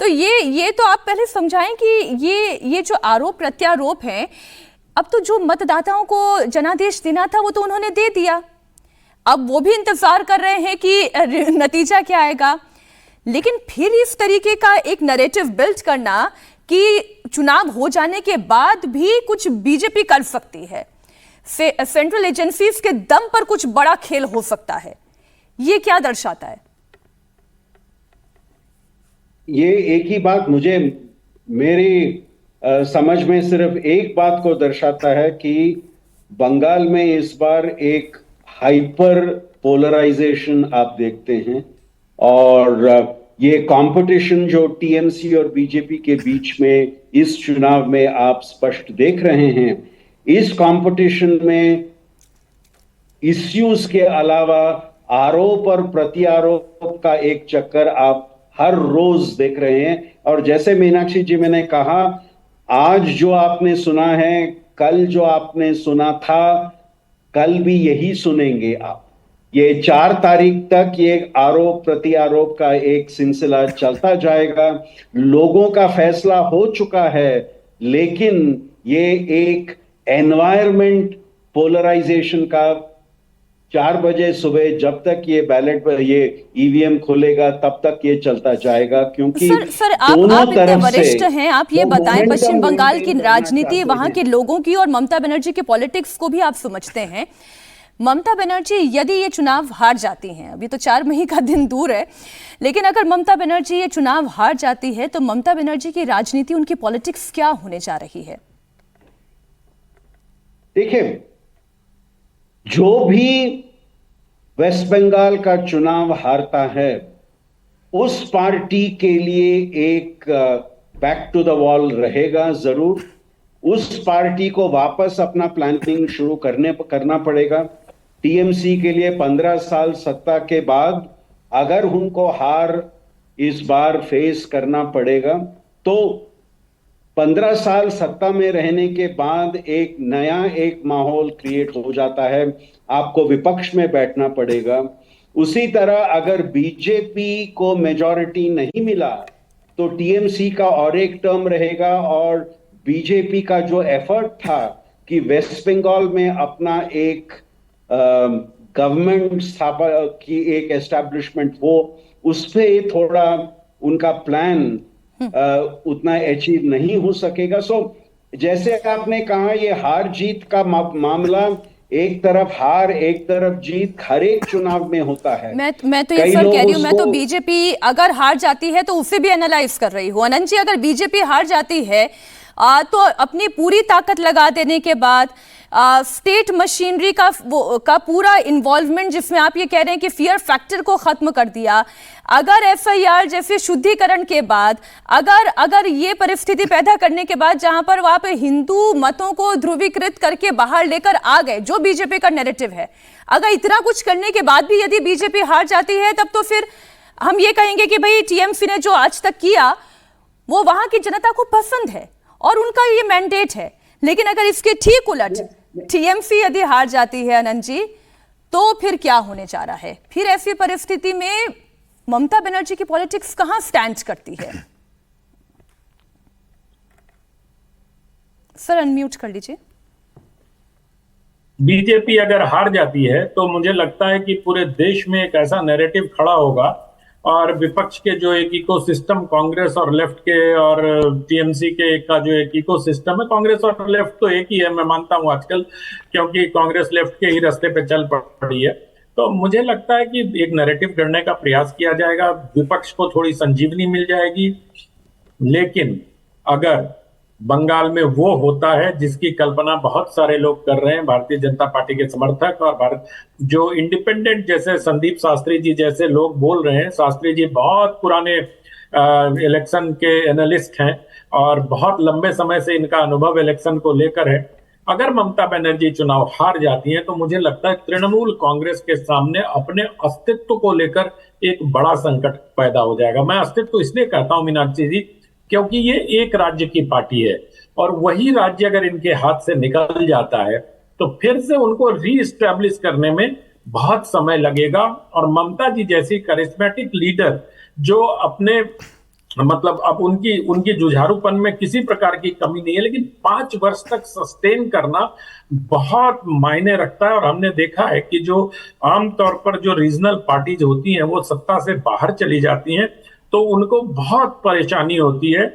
तो ये तो आप पहले समझाएं कि ये जो आरोप प्रत्यारोप हैं, अब तो जो मतदाताओं को जनादेश देना था वो तो उन्होंने दे दिया, अब वो भी इंतजार कर रहे हैं कि नतीजा क्या आएगा। लेकिन फिर इस तरीके का एक नैरेटिव बिल्ड करना कि चुनाव हो जाने के बाद भी कुछ बीजेपी कर सकती है, सेंट्रल एजेंसीज के दम पर कुछ बड़ा खेल हो सकता है, ये क्या दर्शाता है? ये एक ही बात मुझे मेरी समझ में सिर्फ एक बात को दर्शाता है कि बंगाल में इस बार एक हाइपर पोलराइजेशन आप देखते हैं, और ये कंपटीशन जो टीएमसी और बीजेपी के बीच में इस चुनाव में आप स्पष्ट देख रहे हैं, इस कंपटीशन में इश्यूज के अलावा आरोप और प्रत्यारोप का एक चक्कर आप हर रोज देख रहे हैं। और जैसे मीनाक्षी जी मैंने कहा, आज जो आपने सुना है, कल जो आपने सुना था, कल भी यही सुनेंगे आप। ये 4 तारीख तक ये आरोप प्रत्यारोप का एक सिलसिला चलता जाएगा। लोगों का फैसला हो चुका है, लेकिन ये एक एनवायरमेंट पोलराइजेशन का 4 बजे सुबह जब तक ये बैलेट पर ये ईवीएम खोलेगा तब तक ये चलता जाएगा, क्योंकि सर आप इतने वरिष्ठ हैं, आप ये बताएं, पश्चिम बंगाल की राजनीति, वहां के लोगों की और ममता बनर्जी के पॉलिटिक्स को भी आप समझते हैं। ममता बनर्जी यदि ये चुनाव हार जाती हैं, अभी तो 4 मई का दिन दूर है, लेकिन अगर ममता बनर्जी ये चुनाव हार जाती है तो ममता बनर्जी की राजनीति, उनकी पॉलिटिक्स क्या होने जा रही है? देखिए, जो भी वेस्ट बंगाल का चुनाव हारता है, उस पार्टी के लिए एक बैक टू द वॉल रहेगा जरूर। उस पार्टी को वापस अपना प्लानिंग शुरू करना पड़ेगा। टीएमसी के लिए 15 साल सत्ता के बाद अगर उनको हार इस बार फेस करना पड़ेगा, तो 15 साल सत्ता में रहने के बाद एक नया एक माहौल क्रिएट हो जाता है, आपको विपक्ष में बैठना पड़ेगा। उसी तरह अगर बीजेपी को मेजॉरिटी नहीं मिला तो टीएमसी का और एक टर्म रहेगा, और बीजेपी का जो एफर्ट था कि वेस्ट बंगाल में अपना एक गवर्नमेंट की एक एस्टैब्लिशमेंट हो, उस पे थोड़ा उनका प्लान उतना अचीव नहीं हो सकेगा। जैसे आपने कहा, ये हार जीत का मामला, एक तरफ हार एक तरफ जीत हर एक चुनाव में होता है। मैं तो ये सर कह रही हूँ, मैं तो बीजेपी अगर हार जाती है तो उसे भी एनालाइज कर रही हूँ। अनंत जी, अगर बीजेपी हार जाती है तो अपनी पूरी ताकत लगा देने के बाद स्टेट मशीनरी का पूरा इन्वॉल्वमेंट, जिसमें आप ये कह रहे हैं कि फियर फैक्टर को खत्म कर दिया, अगर एफआईआर जैसे शुद्धिकरण के बाद अगर ये परिस्थिति पैदा करने के बाद जहां पर वहां पे हिंदू मतों को ध्रुवीकृत करके बाहर लेकर आ गए, जो बीजेपी का नैरेटिव है, अगर इतना कुछ करने के बाद भी यदि बीजेपी हार जाती है, तब तो फिर हम ये कहेंगे कि भाई टीएमसी ने जो आज तक किया वो वहां की जनता को पसंद है और उनका ये मैंडेट है। लेकिन अगर इसके ठीक उलट टीएमसी यदि हार जाती है अनंत जी, तो फिर क्या होने जा रहा है? फिर ऐसी परिस्थिति में ममता बनर्जी की पॉलिटिक्स कहां स्टैंड करती है? सर अनम्यूट कर लीजिए। बीजेपी अगर हार जाती है तो मुझे लगता है कि पूरे देश में एक ऐसा नैरेटिव खड़ा होगा, और विपक्ष के जो एक इकोसिस्टम कांग्रेस और लेफ्ट के और टीएमसी के का जो एक इकोसिस्टम है, कांग्रेस और लेफ्ट तो एक ही है, मैं मानता हूं आजकल, क्योंकि कांग्रेस लेफ्ट के ही रास्ते पे चल पड़ी है। तो मुझे लगता है कि एक नैरेटिव गढ़ने का प्रयास किया जाएगा, विपक्ष को थोड़ी संजीवनी मिल जाएगी। लेकिन अगर बंगाल में वो होता है जिसकी कल्पना बहुत सारे लोग कर रहे हैं, भारतीय जनता पार्टी के समर्थक और भारत जो इंडिपेंडेंट जैसे संदीप शास्त्री जी जैसे लोग बोल रहे हैं, शास्त्री जी बहुत पुराने इलेक्शन के एनालिस्ट हैं और बहुत लंबे समय से इनका अनुभव इलेक्शन को लेकर है। अगर ममता बनर्जी चुनाव हार जाती हैं तो मुझे लगता है तृणमूल कांग्रेस के सामने अपने अस्तित्व को लेकर एक बड़ा संकट पैदा हो जाएगा। मैं अस्तित्व इसलिए कहता हूं मीनाक्षी जी, क्योंकि ये एक राज्य की पार्टी है और वही राज्य अगर इनके हाथ से निकल जाता है तो फिर से उनको रीइस्टैब्लिश करने में बहुत समय लगेगा। और ममता जी जैसी करिश्मेटिक लीडर जो अपने मतलब अब उनकी उनकी जुझारूपन में किसी प्रकार की कमी नहीं है, लेकिन 5 वर्ष तक सस्टेन करना बहुत मायने रखता है। और हमने देखा है कि जो आमतौर पर जो रीजनल पार्टीज होती हैं वो सत्ता से बाहर चली जाती हैं तो उनको बहुत परेशानी होती है